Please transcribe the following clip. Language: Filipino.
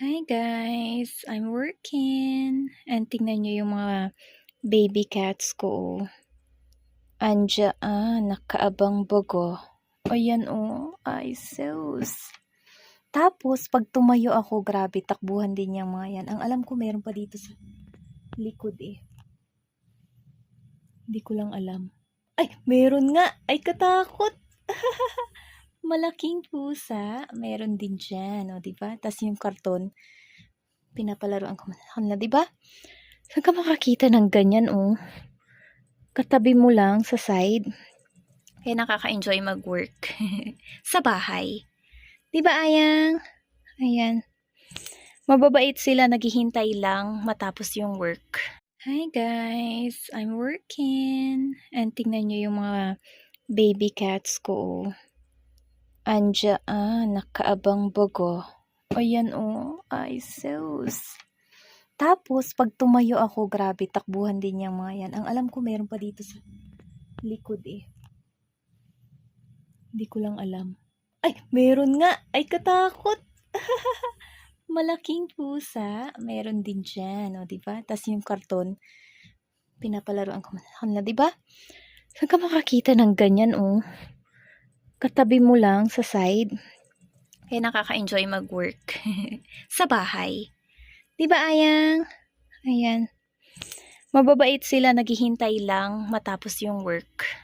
Hi guys, I'm working. And tingnan nyo yung mga baby cats ko. Andiyan, nakaabang bago. Ayan ay sus. Tapos, pag tumayo ako, grabe, takbuhan din yung mga yan. Ang alam ko, meron pa dito sa likod eh. Hindi ko lang alam. Ay, meron nga! Ay, katakot! Malaking pusa. Meron din dyan, o diba? Tas yung karton, pinapalaruan ko na, diba? Saan ka makakita ng ganyan, oh? Katabi mo lang sa side. Kaya nakaka-enjoy mag-work sa bahay. 'Di ba, Ayang? Ayan. Mababait sila, naghihintay lang matapos yung work. Hi guys, I'm working. And tingnan nyo yung mga baby cats ko. Andiyan, nakaabang bago. Ayan ay sus. Tapos, pag tumayo ako, grabe, takbuhan din yung mga yan. Ang alam ko, meron pa dito sa likod eh. Hindi ko lang alam. Ay, meron nga! Ay, katakot! Malaking pusa. Meron din dyan, o diba? Tas yung karton, pinapalaruan ko na, diba? Saan ka makakita ng ganyan, oh? Katabi mo lang sa side. Kaya nakaka-enjoy mag-work sa bahay. 'Di ba, Ayang? Ayan. Mababait sila, naghihintay lang matapos yung work.